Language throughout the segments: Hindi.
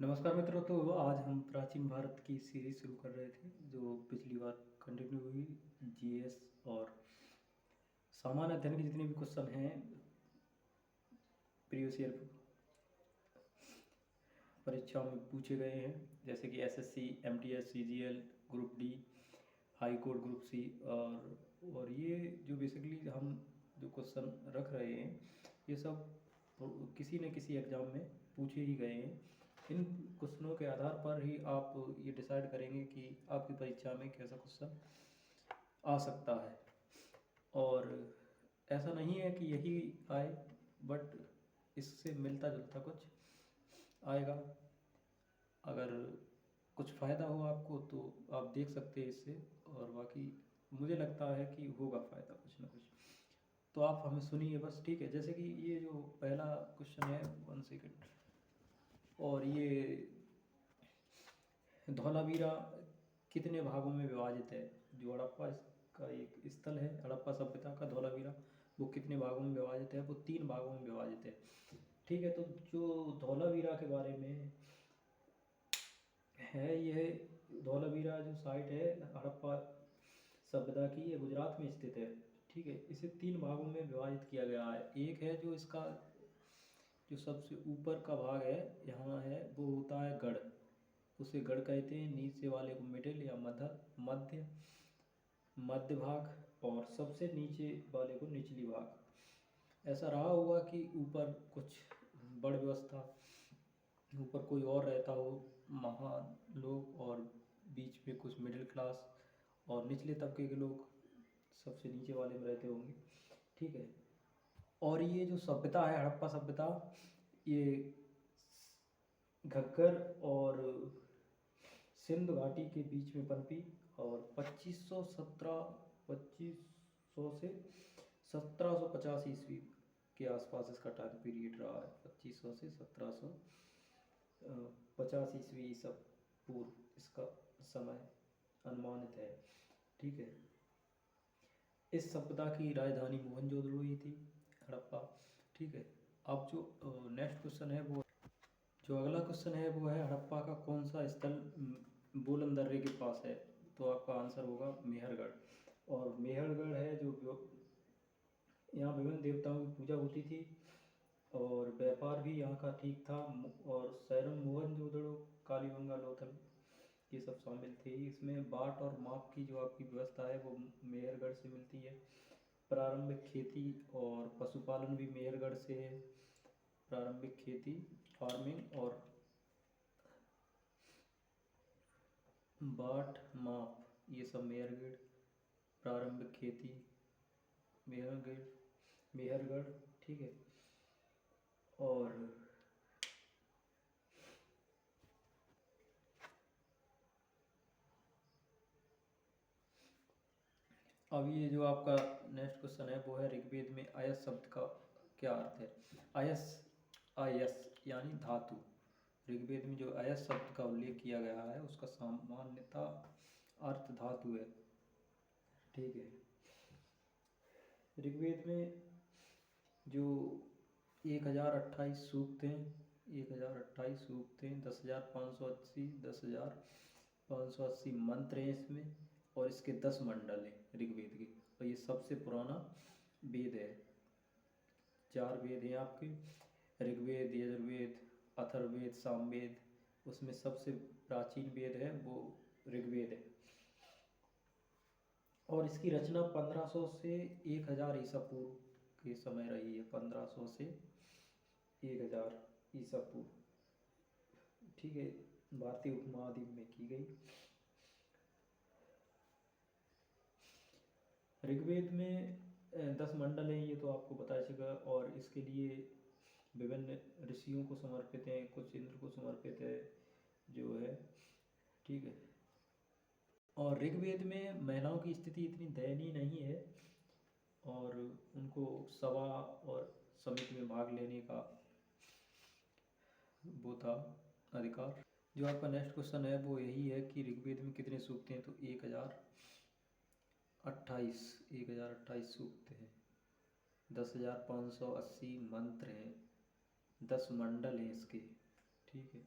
नमस्कार मित्रों। तो आज हम प्राचीन भारत की सीरीज शुरू कर रहे थे जो पिछली बार कंटिन्यू हुई। जीएस और सामान्य अध्ययन के जितने भी क्वेश्चन हैं प्रीवियस ईयर परीक्षाओं में पूछे गए हैं, जैसे कि SSC, MTS, CGL, group D, high court, group C. और ये जो बेसिकली हम जो क्वेश्चन रख रहे हैं ये सब किसी न किसी एग्ज़ाम में पूछे ही गए हैं। इन क्वेश्चनों के आधार पर ही आप ये डिसाइड करेंगे कि आपकी परीक्षा में कैसा क्वेश्चन आ सकता है। और ऐसा नहीं है कि यही आए, बट इससे मिलता जुलता कुछ आएगा। अगर कुछ फ़ायदा हो आपको तो आप देख सकते हैं इससे, और बाकी मुझे लगता है कि होगा फ़ायदा कुछ ना कुछ। तो आप हमें सुनिए बस, ठीक है। जैसे कि ये जो पहला क्वेश्चन है, 1 सेकेंड। और ये धौलावीरा कितने भागों में विभाजित है? जो हड़प्पा का एक स्थल है, हड़प्पा सभ्यता का धौलावीरा, वो कितने भागों में विभाजित है? वो 3 भागों में विभाजित है, ठीक है। तो जो धौलावीरा के बारे में है, यह धौलावीरा जो साइट है हड़प्पा सभ्यता की, ये गुजरात में स्थित है, ठीक है। इसे 3 भागों में विभाजित किया गया है। एक है जो इसका जो सबसे ऊपर का भाग है यहाँ है, वो होता है गढ़, उसे गढ़ कहते हैं। नीचे वाले को मिडिल या मध्य मध्य भाग, और सबसे नीचे वाले को निचली भाग। ऐसा रहा होगा कि ऊपर कुछ बड़ व्यवस्था, ऊपर कोई और रहता हो, महान लोग, और बीच में कुछ मिडिल क्लास, और निचले तबके के लोग सबसे नीचे वाले में रहते होंगे, ठीक है। और ये जो सभ्यता है हड़प्पा सभ्यता, ये घग्गर और सिंधु घाटी के बीच में पनपी, और 2500 से 1750 ईस्वी के आसपास इसका टाइम पीरियड रहा है। 2500 से 1750 ईस्वी सब पूर्व इसका समय अनुमानित है, ठीक है। इस सभ्यता की राजधानी मोहनजोदड़ो ही थी, हड़प्पा, ठीक है। अब जो नेक्स्ट क्वेश्चन है, वो जो अगला क्वेश्चन है वो है हड़प्पा का कौन सा स्थल बोलन दर्रे के पास है? तो आपका आंसर होगा मेहरगढ़। और मेहरगढ़ है जो यहाँ विभिन्न देवताओं की पूजा होती थी, और व्यापार भी यहाँ का ठीक था। और शहरों मोहनजोदड़ो, कालीबंगा, लोथल, ये सब शामिल थे। इसमें बाट और माप की जो आपकी व्यवस्था है वो मेहरगढ़ से मिलती है। प्रारंभिक खेती और पशुपालन भी मेहरगढ़ से है। प्रारंभिक खेती, फार्मिंग, और बाट माप, ये सब मेहरगढ़। प्रारंभिक खेती मेहरगढ़, मेहरगढ़, ठीक है। और अब ये जो आपका नेक्स्ट क्वेश्चन है वो है ऋग्वेद में अयस शब्द का क्या अर्थ है? अयस, अयस यानी धातु। ऋग्वेद में जो अयस शब्द का उल्लेख किया गया है उसका सामान्यता अर्थ धातु है, ठीक है। ऋग्वेद में जो 1028 सूक्त हैं, 1028 सूक्त हैं, 10,580, 10,580 मंत्र हैं इसमें, और इसके 10 मंडल हैं ऋग्वेद के। और ये सबसे पुराना वेद है। 4 वेद हैं आपके, ऋग्वेद, यजुर्वेद, अथर्ववेद, सामवेद। उसमें सबसे प्राचीन वेद है वो ऋग्वेद है। और इसकी रचना 1500 से 1000 ईसा पूर्व के समय रही है। 1500 से 1000 ईसा पूर्व, ठीक है, भारतीय उपमहाद्वीप में की गई। ऋग्वेद में 10 मंडल हैं, ये तो आपको पता चलेगा। और इसके लिए विभिन्न ऋषियों को समर्पित हैं, कुछ इंद्र को समर्पित है जो है, ठीक है। और ऋग्वेद में महिलाओं की स्थिति इतनी दयनीय नहीं है, और उनको सभा और समिति में भाग लेने का वो था अधिकार। जो आपका नेक्स्ट क्वेश्चन है वो यही है कि ऋग्वेद में कितने सूक्त हैं? तो 1028 सूक्त हैं, 10,580 मंत्र हैं, 10 मंडल हैं इसके, ठीक है।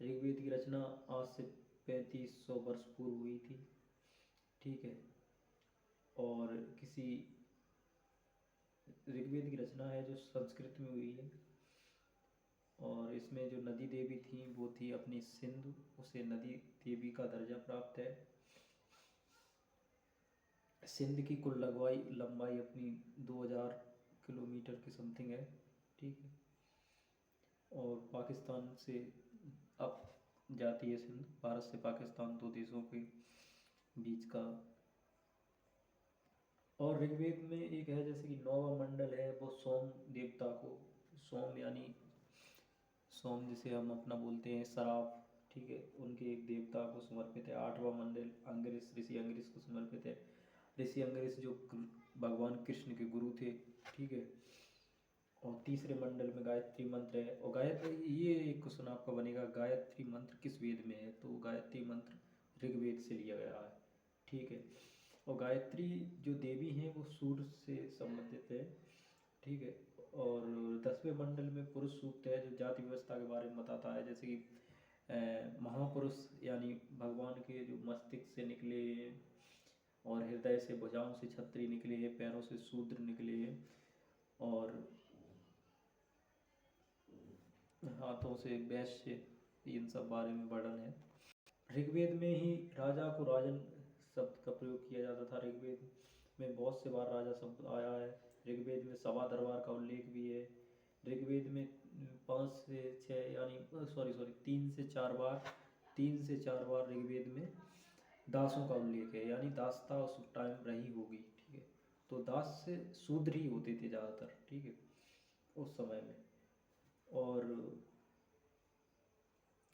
ऋग्वेद की रचना आज से 3500 वर्ष पूर्व हुई थी, ठीक है। और किसी ऋग्वेद की रचना है जो संस्कृत में हुई है, और इसमें जो नदी देवी थी वो थी अपनी सिंधु, उसे नदी देवी का दर्जा प्राप्त है। सिंध की कुल लंबाई अपनी 2000 किलोमीटर के समथिंग है, ठीक है। और पाकिस्तान से अब जाती है सिंध, भारत से पाकिस्तान, दो देशों के बीच का। और ऋग्वेद में एक है जैसे कि नौवा मंडल है, वो सोम देवता को, सोम यानी सोम जिसे हम अपना बोलते हैं सराफ, ठीक है, उनके एक देवता को समर्पित है। आठवां मंडल अंगिरस, ऋषि अंगिरस को समर्पित है। ऋषि अंगिरस जो भगवान कृष्ण के गुरु थे, ठीक है। और तीसरे मंडल में गायत्री मंत्र है। और गायत्री, ये एक क्वेश्चन आपका बनेगा, गायत्री मंत्र किस वेद में है? तो गायत्री मंत्र ऋग्वेद से लिया गया है, ठीक है। और गायत्री जो देवी हैं वो सूर्य से संबंधित है, ठीक है। और 10वें मंडल में पुरुष सूक्त है जो जाति व्यवस्था के बारे में बताता है, जैसे कि महापुरुष यानी भगवान के जो मस्तिष्क से निकले हैं, और हृदय से, भुजाओं से क्षत्रिय निकले हैं, पैरों से शूद्र निकले हैं, और हाथों से वैश्य, इन सब बारे में वर्णन है। ऋग्वेद में ही राजा को राजन शब्द का प्रयोग किया जाता था। ऋग्वेद में बहुत से बार राजा शब्द आया है। ऋग्वेद में सभा दरबार का उल्लेख भी है। ऋग्वेद में 5 से 6 यानी सॉरी सॉरी 3 से 4 बार ऋग्वेद में दासों का उल्लेख है, यानी दासता उस टाइम रही होगी, ठीक है। तो दास से शूद्र ही होते थे ज़्यादातर, ठीक है, उस समय में। और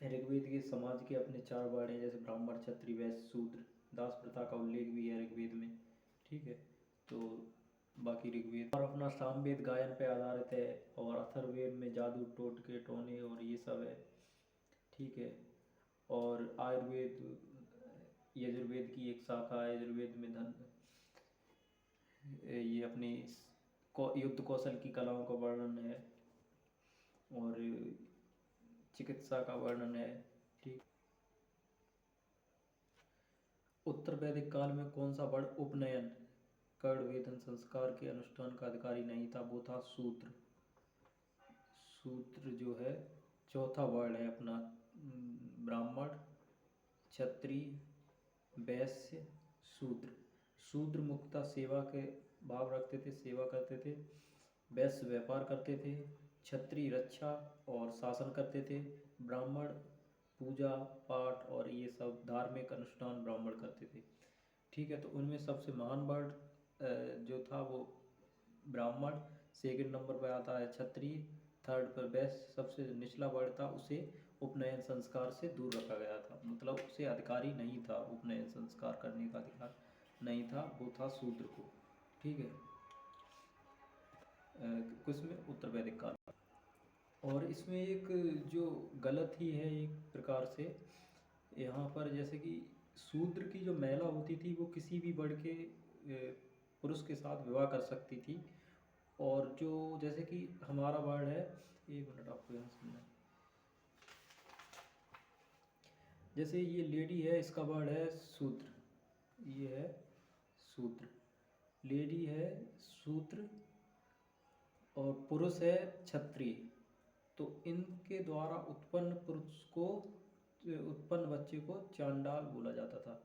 ऋग्वेद के समाज के अपने 4 वर्ण हैं, जैसे ब्राह्मण, क्षत्रिय, वैश्य, शूद्र। दास प्रथा का उल्लेख भी है ऋग्वेद में, ठीक है। तो बाकी ऋग्वेद और अपना सामवेद गायन पे आधारित है, और अथर्ववेद में जादू, टोटके, टोने और ये सब है, ठीक है। और आयुर्वेद, यजुर्वेद की एक शाखा है। यजुर्वेद में ये अपनी युद्ध कौशल की कलाओं का वर्णन है, और चिकित्सा का वर्णन है, ठीक। उत्तर वैदिक काल में कौन सा वर्ण उपनयन, कर्ण वेदन संस्कार के अनुष्ठान का अधिकारी नहीं था? वो था शूद्र। शूद्र जो है चौथा वर्ण है अपना। ब्राह्मण, क्षत्रिय, वैश्य, शूद्र। शूद्र मुख्यतः सेवा के भाव रखते थे, सेवा करते थे। वैश्य व्यापार करते थे। क्षत्रिय रक्षा और शासन करते थे। ब्राह्मण पूजा पाठ और ये सब धार्मिक अनुष्ठान ब्राह्मण करते थे, ठीक है। तो उनमें सबसे महान वर्ण जो था वो ब्राह्मण, सेकंड नंबर पर आता है क्षत्रिय, थर्ड पर वैश्य सबसे निचला वर्ण था। उसे उपनयन संस्कार से दूर रखा गया था, मतलब उसे अधिकारी नहीं था, उपनयन संस्कार करने का अधिकार नहीं था, वो था शूद्र को, ठीक है। कुछ में उत्तर वैदिक काल। और इसमें एक जो गलत ही है एक प्रकार से यहाँ पर, जैसे कि शूद्र की जो महिला होती थी वो किसी भी वर्ग के पुरुष के साथ विवाह कर सकती थी। और जो जैसे कि हमारा वर्ड है, एक मिनट आपको यहाँ सुनना है। जैसे ये लेडी है, इसका वर्ड है शूद्र, ये है शूद्र, लेडी है शूद्र, और पुरुष है क्षत्रिय। तो इनके द्वारा उत्पन्न पुरुष को, उत्पन्न बच्चे को चांडाल बोला जाता था,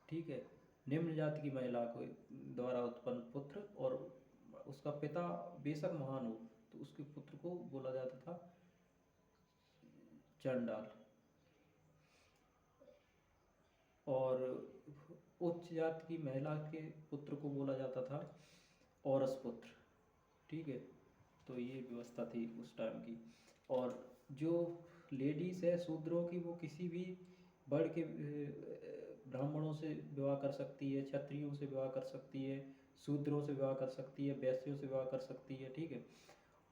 ठीक है। निम्न जाति की महिला को द्वारा उत्पन्न पुत्र, और उसका पिता बेशक महान हो तो उसके पुत्र को बोला जाता था चांडाल। और उच्च जाति की महिला के पुत्र को बोला जाता था औरस पुत्र, ठीक है। तो ये व्यवस्था थी उस टाइम की। और जो लेडीज है शूद्रों की, वो किसी भी वर्ग के ब्राह्मणों से विवाह कर सकती है, क्षत्रियों से विवाह कर सकती है, शूद्रों से विवाह कर सकती है, वैश्यों से विवाह कर सकती है, ठीक है।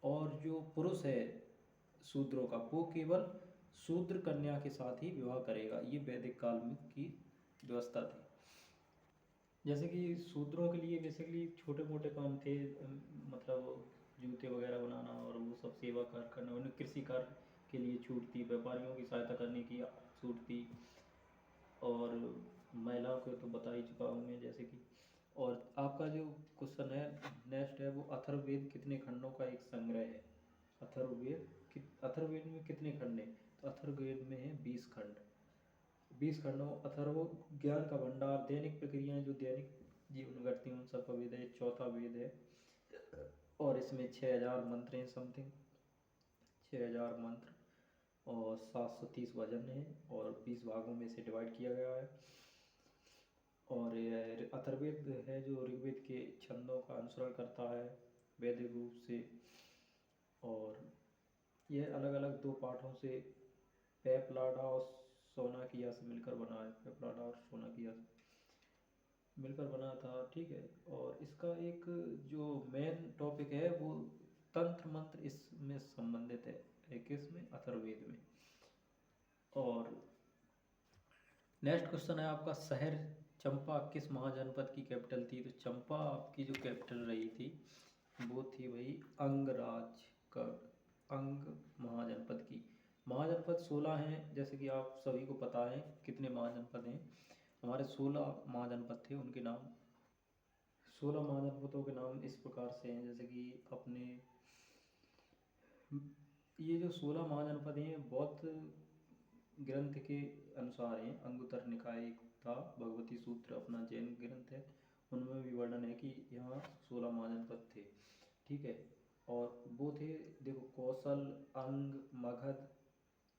और जो पुरुष है शूद्रों का, वो केवल शूद्र कन्या के साथ ही विवाह करेगा। ये वैदिक काल में की व्यवस्था थी। जैसे कि शूद्रों के लिए बेसिकली छोटे मोटे काम थे, मतलब जूते वगैरह बनाना और वो सब सेवा कार्य करना, उन्हें कृषि कार्य के लिए छूट थी, व्यापारियों की सहायता करने की छूट थी, और महिलाओं को तो बता ही चुका हूँ मैं जैसे कि। और आपका जो क्वेश्चन है नेक्स्ट है वो अथर्ववेद कितने खंडों का एक संग्रह है। अथर्ववेद में कितने खंड हैं, तो अथर्ववेद में है 20 खंड। 20 खंडों अथर्व ज्ञान का भंडार, दैनिक प्रक्रियाएं जो दैनिक जीवन में घटती हैं उन सबका वेद है, चौथा वेद है। और इसमें 6000 मंत्र हैं समथिंग, 6000 मंत्र, और 730 वजन है, और 20 भागों में से डिवाइड किया गया है। और यह अथर्ववेद है जो ऋग्वेद के छंदों का अनुसरण करता है वैदिक रूप से। और यह अलग अलग 2 पाठों से, पेपलाडा और सोनाकिया से मिलकर बना है, पेपलाडा और सोनाकिया से मिलकर बना था, ठीक है। और इसका एक जो मेन टॉपिक है वो तंत्र मंत्र इसमें संबंधित है किसमें, अथर्ववेद में। और नेक्स्ट क्वेश्चन है आपका, शहर चंपा किस महाजनपद की कैपिटल थी। तो चंपा आपकी जो कैपिटल रही थी वो थी वही अंगराज का, अंग महाजनपद की। महाजनपद 16 हैं, जैसे कि आप सभी को पता है कितने महाजनपद हैं हमारे, 16 महाजनपद थे, उनके नाम 16 महाजनपदों के नाम इस प्रकार से हैं, जैसे कि अपने ये जो 16 महाजनपद हैं बौद्ध ग्रंथ के अनुसार हैं। अंगुत्तर निकाय एक था, भगवती सूत्र अपना जैन ग्रंथ है, उनमें भी वर्णन है कि यहाँ 16 महाजनपद थे, ठीक है। और वो थे, देखो, कौशल, अंग, मगध,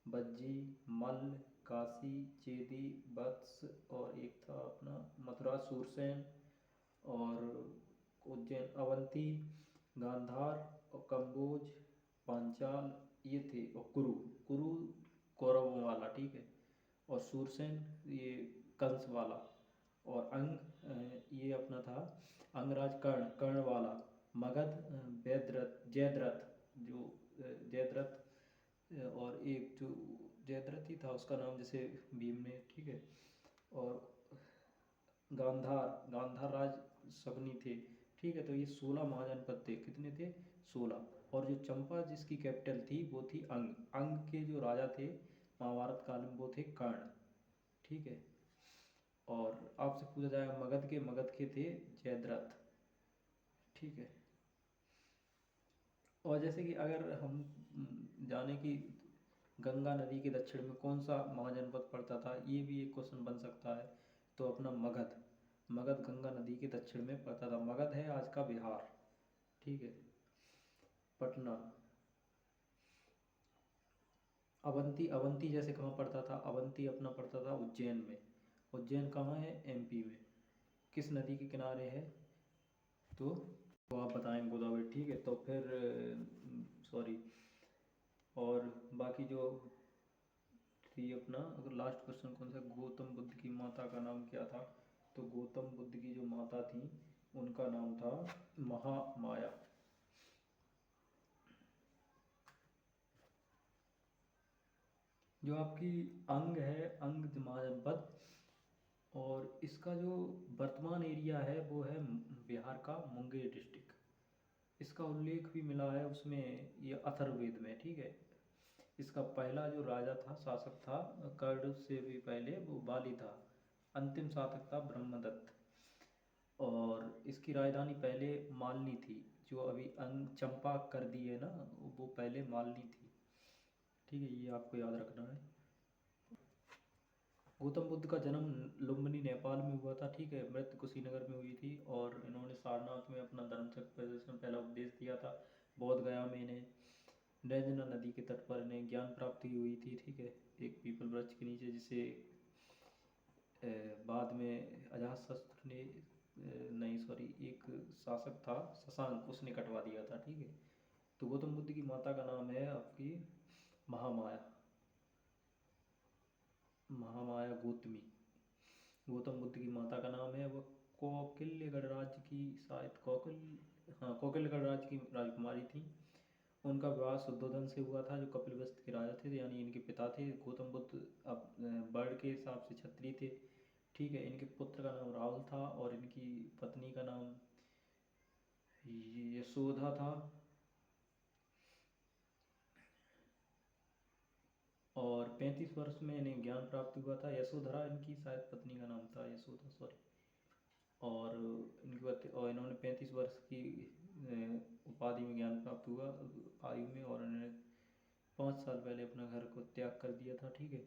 बज्जी, मल्ल, काशी, चेदी, वत्स, और एक था अपना मथुरा सूरसेन, और उज्जैन, अवंती, गांधार, और कम्बोज, पांचाल, ये थे। और कुरु, कुरु कौरवों वाला, ठीक है। और सूरसेन ये कंस वाला। और ये अपना था अंगराज, कर्ण, कर्ण वाला। मगध जयद्रथ, जयद्रथ, जो जयद्रथ, और एक जो जयद्रथ ही था उसका नाम जैसे भीम ने, ठीक है। और गांधार, गांधार राज शकुनी थे, ठीक है। तो ये 16 महाजनपद थे, कितने थे, 16। और जो चंपा जिसकी कैपिटल थी वो थी अंग, अंग के जो राजा थे महाभारत काल में वो थे कर्ण, ठीक है। और आपसे पूछा जाएगा मगध के थे जयद्रथ, ठीक है। और जैसे कि अगर हम जाने कि गंगा नदी के दक्षिण में कौन सा महाजनपद पड़ता था, ये भी एक क्वेश्चन बन सकता है। तो अपना मगध, मगध गंगा नदी के दक्षिण में पड़ता था। मगध है आज का बिहार, ठीक है। पटना, अवंती, अवंती जैसे कहाँ पड़ता था, अवंती अपना पड़ता था उज्जैन में। उज्जैन कहाँ है, एमपी में। किस नदी के किनारे है, तो आप बताएं, गोदावरी, ठीक है। तो फिर सॉरी, और बाकी जो थी अपना, अगर लास्ट क्वेश्चन कौन सा, गौतम बुद्ध की माता का नाम क्या था। तो गौतम बुद्ध की जो माता थी उनका नाम था महामाया। जो आपकी अंग है, अंग महाजनपद, और इसका जो वर्तमान एरिया है वो है बिहार का मुंगेर डिस्ट्रिक्ट। इसका उल्लेख भी मिला है उसमें, ये अथर्ववेद में, ठीक है। इसका पहला जो राजा था, शासक था, कर्ण से भी पहले वो बाली था। अंतिम शासक था ब्रह्मदत्त। और इसकी राजधानी पहले मालनी थी, जो अभी अंग चंपा कर दी है ना, वो पहले मालनी थी, ठीक है। ये आपको याद रखना है। गौतम बुद्ध का जन्म लुम्बिनी नेपाल में हुआ था, ठीक है। मृत्यु कुशीनगर में हुई थी। और इन्होंने सारनाथ में अपना धर्म चक्र प्रदर्शन पहला उपदेश दिया था। बोध गया में इन्हें नैजना नदी के तट पर इन्हें ज्ञान प्राप्ति हुई थी, ठीक है, एक पीपल वृक्ष के नीचे, जिसे बाद में अजातशत्रु ने नहीं सॉरी, एक शासक था शशांक, उसने कटवा दिया था, ठीक है। तो गौतम बुद्ध की माता का नाम है आपकी महामाया, महामाया गौतमी। गौतम बुद्ध की माता का नाम है वो कौटिल्य गणराज्य की, शायद हाँ, कौटिल्य गणराज्य की राजकुमारी थी। उनका विवाह शुद्धोधन से हुआ था, जो कपिलवस्तु के राजा थे, यानी इनके पिता थे। गौतम बुद्ध अब वर्ण के हिसाब से क्षत्रिय थे, ठीक है। इनके पुत्र का नाम राहुल था, और इनकी पत्नी का नाम यशोदा था। और 35 वर्ष में इन्हें ज्ञान प्राप्त हुआ था। यशोधरा इनकी शायद पत्नी का नाम था, यशोधरा सॉरी। और और इन्होंने 35 वर्ष की उपाधि में ज्ञान प्राप्त हुआ आयु में, और इन्होंने 5 साल पहले अपना घर को त्याग कर दिया था। ठीक है।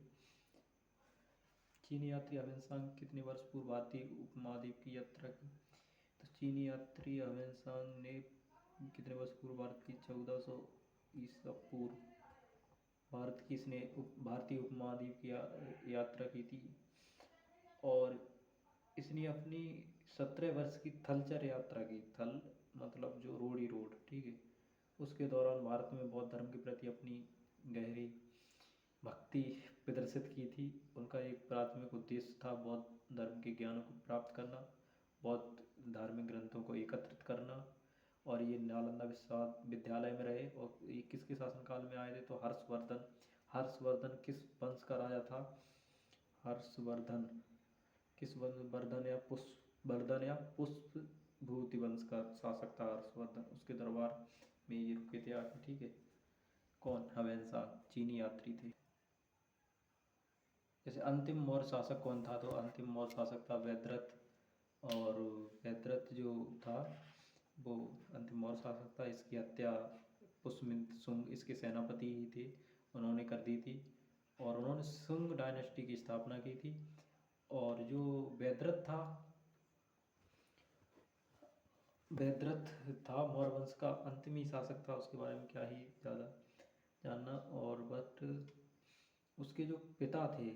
चीनी यात्री ह्वेनसांग कितने वर्ष पूर्व भारतीय उपमहाद्वीप की यात्रा की? तो चीनी यात्री ह्वेनसांग ने कितने वर्ष पूर्व भारत की 1400 ईसा पूर्व भारत की इसने भारतीय उपमहाद्वीप की यात्रा की थी। और इसने अपनी 17 वर्ष की थलचर यात्रा की। थल मतलब जो रोडी रोड, ठीक है। उसके दौरान भारत में बौद्ध धर्म के प्रति अपनी गहरी भक्ति प्रदर्शित की थी। उनका एक प्राथमिक उद्देश्य था बौद्ध धर्म के ज्ञान को प्राप्त करना, बौद्ध धार्मिक ग्रंथों को एकत्रित करना। और ये नालंदा विश्वविद्यालय में रहे। और ये किसके शासनकाल में आए थे? तो हर्षवर्धन। हर्षवर्धन किस वंश का राजा था? हर्षवर्धन किस वर्धन या पुष्पवर्धन या पुष्पभूति वंश का शासक था हर्षवर्धन। उसके दरबार में ये रुके थे आके। ठीक है। कौन? ह्वेनसांग चीनी यात्री थे। जैसे अंतिम मौर्य शासक कौन था? तो अंतिम मौर्य शासक था वेदरथ। और वेदरथ जो था वो अंतिम मौर्य शासक था। इसकी हत्या पुष्यमित्र शुंग इसके सेनापति ही थे, उन्होंने कर दी थी। और उन्होंने शुंग डायनेस्टी की स्थापना की थी। और जो वेदरथ था, वेदरथ था मौर्य वंश का अंतिम ही शासक था। उसके बारे में क्या ही ज़्यादा जानना। और बट उसके जो पिता थे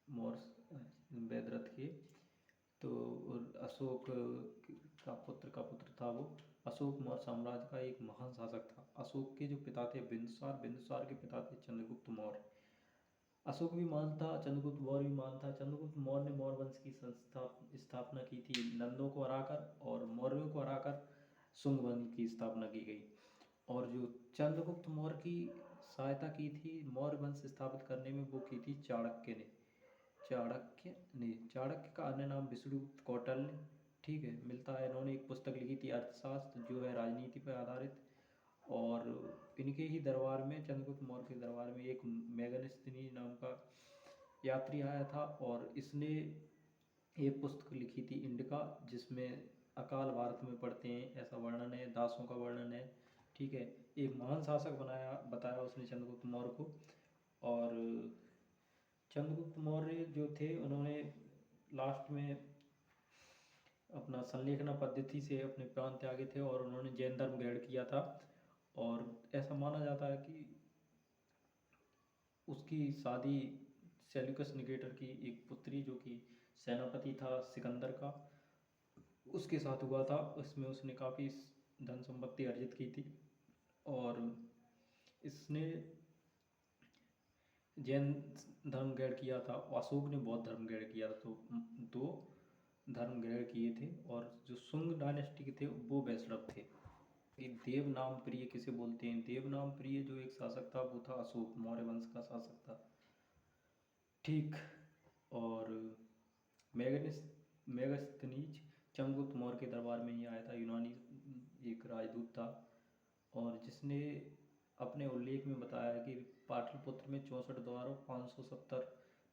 मौर्य वेदरथ के, तो अशोक का पुत्र था वो। अशोक मौर्य साम्राज्य का एक महान शासक था। अशोक के जो पिता थे बिंदुसार, बिंदुसार के पिता थे चंद्रगुप्त मौर्य। अशोक भी महान था, चंद्रगुप्त मौर्य भी महान था। चंद्रगुप्त मौर्य ने मौर्य वंश की स्थापना की थी नंदों को हराकर, और मौर्यों को हराकर शुंग वंश की स्थापना की गई। और जो चंद्रगुप्त मौर्य की सहायता की थी मौर्य वंश स्थापित करने में, वो की थी चाणक्य ने। चाणक्य का अन्य नाम विष्णुगुप्त कौटिल्य। ठीक है, मिलता है। इन्होंने एक पुस्तक लिखी थी अर्थशास्त्र, जो है राजनीति पर आधारित। और इनके ही दरबार में, चंद्रगुप्त मौर्य के दरबार में एक मेगस्थनीज नाम का यात्री आया था, और इसने एक पुस्तक लिखी थी इंडिका, जिसमें अकाल भारत में पड़ते हैं ऐसा वर्णन है, दासों का वर्णन है। ठीक है। एक महान शासक बताया उसने चंद्रगुप्त मौर्य को। और चंद्रगुप्त मौर्य जो थे, उन्होंने लास्ट में अपना संलेखना पद्धति से अपने प्राण त्यागे थे, और उन्होंने जैन धर्म ग्रहण किया था। और ऐसा माना जाता है कि उसकी शादी सेल्यूकस निकेटर की एक पुत्री, जो कि सेनापति था सिकंदर का, उसके साथ हुआ था। उसमें उसने काफ़ी धन संपत्ति अर्जित की थी। और इसने जैन धर्म ग्रहण किया था, अशोक ने बौद्ध धर्म ग्रहण किया था। तो दो धर्म ग्रहण किए थे। और जो शुंग डायनेस्टी के थे वो वैष्णव थे। कि देवनाम प्रिय किसे बोलते हैं? देवनाम प्रिय जो एक शासक था वो था अशोक, मौर्य वंश का शासक था। ठीक। और मेगस्थनीज चंद्रगुप्त मौर्य के दरबार में ही आया था। यूनानी एक राजदूत था, और जिसने अपने उल्लेख में बताया कि पाटलिपुत्र में 64 द्वारों 570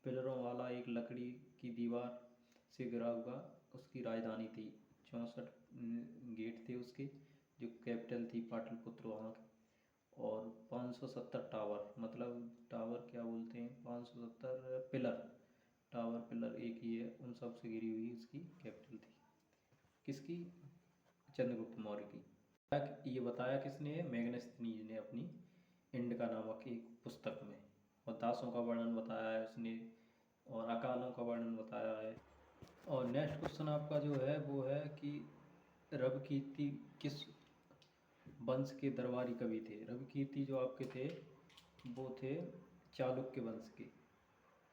पिलरों वाला एक लकड़ी की दीवार से गिरा हुआ उसकी राजधानी थी। 64 गेट थे उसके, जो कैपिटल थी पाटलिपुत्र वहाँ की। और 570 टावर, मतलब टावर क्या बोलते हैं, 570 पिलर, टावर पिलर एक ही है, उन सब से घिरी हुई उसकी कैपिटल थी। किसकी? चंद्रगुप्त मौर्य की। ये बताया किसने है? मेगस्थनीज ने अपनी इंडिका नामक एक पुस्तक में। और दासों का वर्णन बताया है उसने, और अकालों का वर्णन बताया है। और नेक्स्ट क्वेश्चन आपका जो है वो है कि रविकीर्ति किस वंश के दरबारी कवि थे? रविकीर्ति जो आपके थे वो थे चालुक्य वंश के,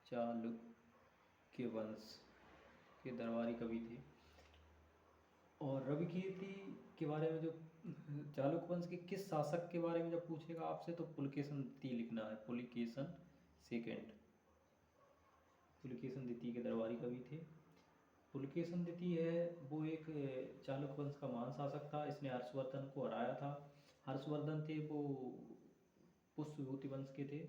चालुक्य वंश के दरबारी कवि थे। और रविकीर्ति के बारे में, जो चालुक्य वंश के किस शासक के बारे में जब पूछेगा आपसे, तो पुलकेशन द्वितीय लिखना है। पुलकेशन सेकेंड, पुलकेशन द्वितीय के दरबारी कवि थे। पुलकेशन द्वितीय है वो एक चालुक्य वंश का महान शासक था। इसने हर्षवर्धन को हराया था। हर्षवर्धन थे वो पुष्य विभूति वंश के थे,